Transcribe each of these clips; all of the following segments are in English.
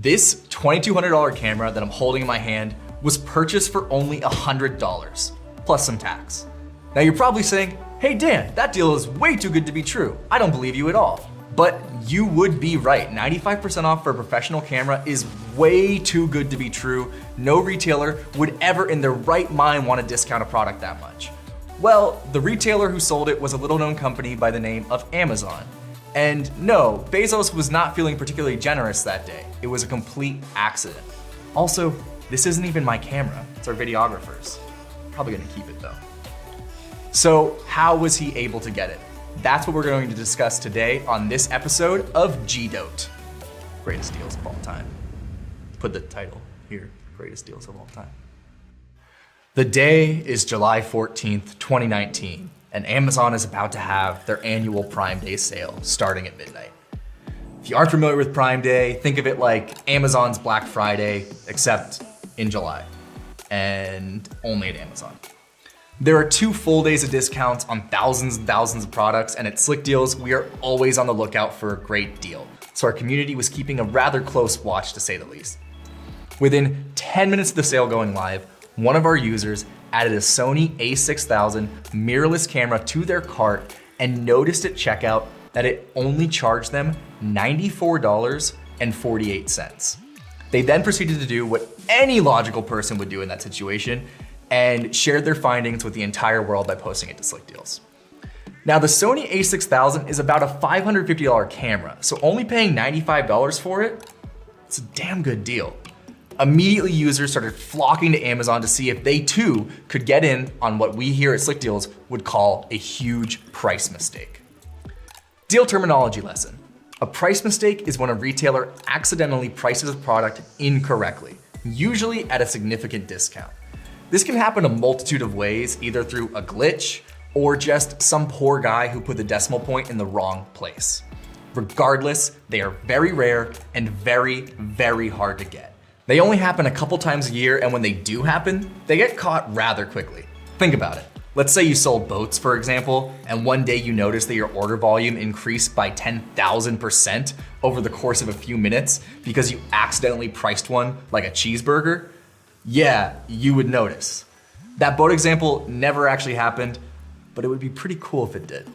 This $2,200 camera that I'm holding in my hand was purchased for only $100, plus some tax. Now you're probably saying, hey Dan, that deal is way too good to be true. I don't believe you at all. But you would be right. 95% off for a professional camera is way too good to be true. No retailer would ever in their right mind want to discount a product that much. Well, the retailer who sold it was a little known company by the name of Amazon. And no, Bezos was not feeling particularly generous that day. It was a complete accident. Also, this isn't even my camera, it's our videographer's. Probably gonna keep it though. So how was he able to get it? That's what we're going to discuss today on this episode of G-Dote. Greatest deals of all time. Put the title here, greatest deals of all time. The day is July 14th, 2019, and Amazon is about to have their annual Prime Day sale starting at midnight. If you aren't familiar with Prime Day, think of it like Amazon's Black Friday, except in July, and only at Amazon. There are 2 full days of discounts on thousands and thousands of products, and at Slickdeals, we are always on the lookout for a great deal. So our community was keeping a rather close watch, to say the least. Within 10 minutes of the sale going live, one of our users added a Sony a6000 mirrorless camera to their cart and noticed at checkout that it only charged them $94.48. They then proceeded to do what any logical person would do in that situation and shared their findings with the entire world by posting it to Slickdeals. Now the Sony a6000 is about a $550 camera, so only paying $95 for it, it's a damn good deal. Immediately users started flocking to Amazon to see if they too could get in on what we here at Slickdeals would call a huge price mistake. Deal terminology lesson. A price mistake is when a retailer accidentally prices a product incorrectly, usually at a significant discount. This can happen a multitude of ways, either through a glitch or just some poor guy who put the decimal point in the wrong place. Regardless, they are very rare and very, very hard to get. They only happen a couple times a year, and when they do happen, they get caught rather quickly. Think about it. Let's say you sold boats, for example, and one day you notice that your order volume increased by 10,000% over the course of a few minutes because you accidentally priced one like a cheeseburger. Yeah, you would notice. That boat example never actually happened, but it would be pretty cool if it did.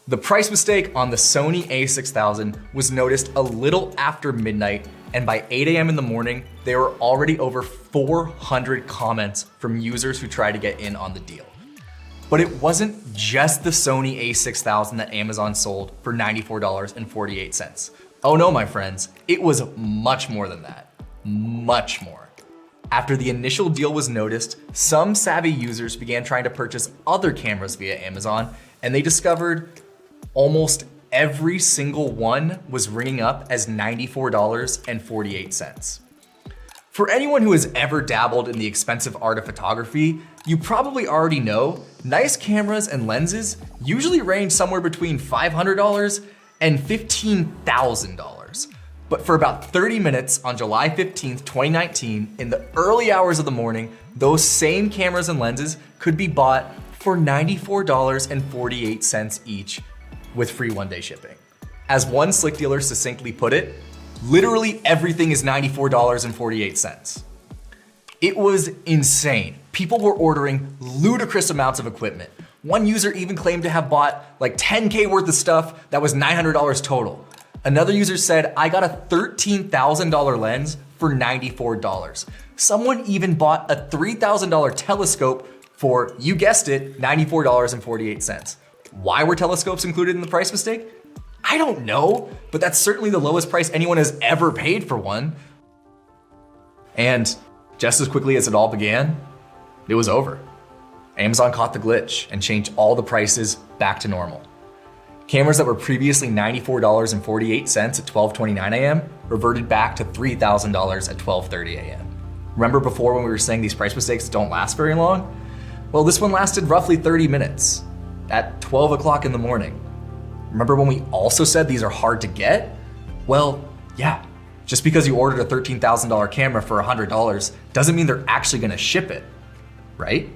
The price mistake on the Sony a6000 was noticed a little after midnight, and by 8 a.m. in the morning, there were already over 400 comments from users who tried to get in on the deal. But it wasn't just the Sony a6000 that Amazon sold for $94.48. Oh no, my friends, it was much more than that. Much more. After the initial deal was noticed, some savvy users began trying to purchase other cameras via Amazon, and they discovered almost every single one was ringing up as $94.48. For anyone who has ever dabbled in the expensive art of photography, you probably already know nice cameras and lenses usually range somewhere between $500 and $15,000. But for about 30 minutes on July 15th, 2019, in the early hours of the morning, those same cameras and lenses could be bought for $94.48 each with free one-day shipping. As one Slick dealer succinctly put it, literally everything is $94.48. It was insane. People were ordering ludicrous amounts of equipment. One user even claimed to have bought like 10K worth of stuff that was $900 total. Another user said, I got a $13,000 lens for $94. Someone even bought a $3,000 telescope for, you guessed it, $94.48. Why were telescopes included in the price mistake? I don't know, but that's certainly the lowest price anyone has ever paid for one. And just as quickly as it all began, it was over. Amazon caught the glitch and changed all the prices back to normal. Cameras that were previously $94.48 at 12:29 a.m. reverted back to $3,000 at 12:30 a.m. Remember before when we were saying these price mistakes don't last very long? Well, this one lasted roughly 30 minutes at 12 o'clock in the morning. Remember when we also said these are hard to get? Well, yeah, just because you ordered a $13,000 camera for $100 doesn't mean they're actually gonna ship it, right?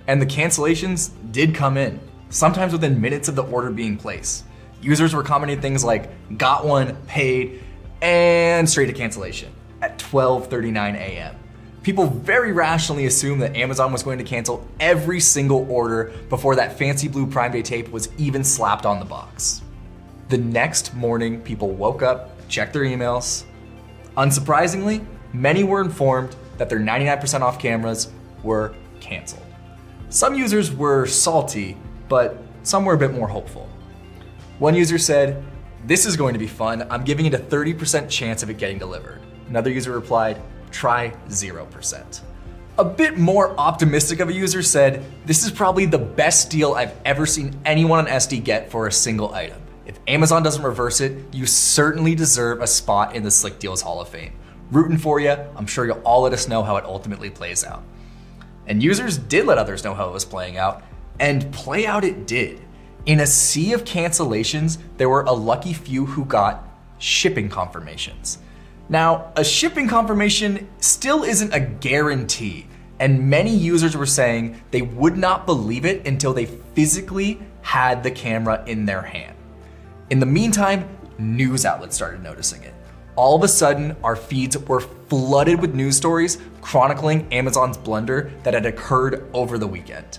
And the cancellations did come in, sometimes within minutes of the order being placed. Users were commenting things like, got one, paid, and straight to cancellation at 12:39 a.m. People very rationally assumed that Amazon was going to cancel every single order before that fancy blue Prime Day tape was even slapped on the box. The next morning, people woke up, checked their emails. Unsurprisingly, many were informed that their 99% off cameras were canceled. Some users were salty, but some were a bit more hopeful. One user said, "This is going to be fun. I'm giving it a 30% chance of it getting delivered." Another user replied, "Try 0%. A bit more optimistic of a user said, "This is probably the best deal I've ever seen anyone on SD get for a single item. If Amazon doesn't reverse it, you certainly deserve a spot in the Slickdeals Hall of Fame. Rooting for you, I'm sure you'll all let us know how it ultimately plays out." And users did let others know how it was playing out, and play out it did. In a sea of cancellations, there were a lucky few who got shipping confirmations. Now, a shipping confirmation still isn't a guarantee, and many users were saying they would not believe it until they physically had the camera in their hand. In the meantime, news outlets started noticing it. All of a sudden, our feeds were flooded with news stories chronicling Amazon's blunder that had occurred over the weekend.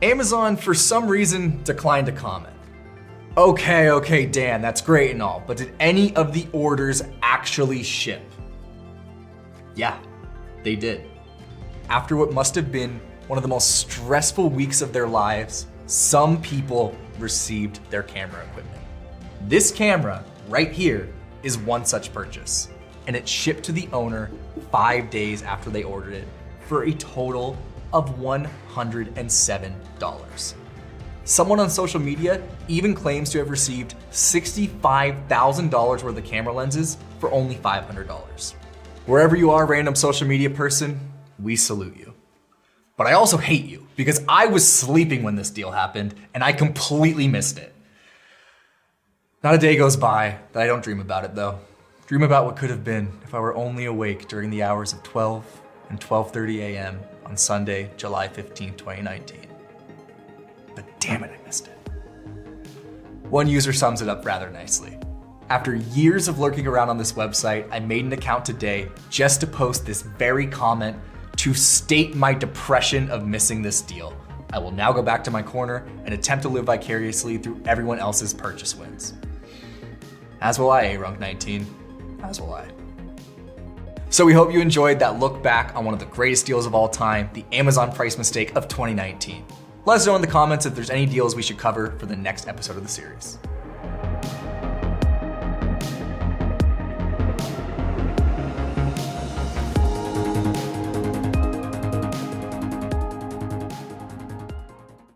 Amazon, for some reason, declined to comment. Okay, Dan, that's great and all, but did any of the orders actually ship? Yeah, they did. After what must have been one of the most stressful weeks of their lives, some people received their camera equipment. This camera right here is one such purchase, and it shipped to the owner 5 days after they ordered it for a total of $107. Someone on social media even claims to have received $65,000 worth of camera lenses for only $500. Wherever you are, random social media person, we salute you. But I also hate you because I was sleeping when this deal happened and I completely missed it. Not a day goes by that I don't dream about it though. Dream about what could have been if I were only awake during the hours of 12 and 12:30 a.m. on Sunday, July 15, 2019. But damn it, I missed it. One user sums it up rather nicely. "After years of lurking around on this website, I made an account today just to post this very comment to state my depression of missing this deal. I will now go back to my corner and attempt to live vicariously through everyone else's purchase wins." As will I, A-Runk19. As will I. So we hope you enjoyed that look back on one of the greatest deals of all time, the Amazon price mistake of 2019. Let us know in the comments if there's any deals we should cover for the next episode of the series.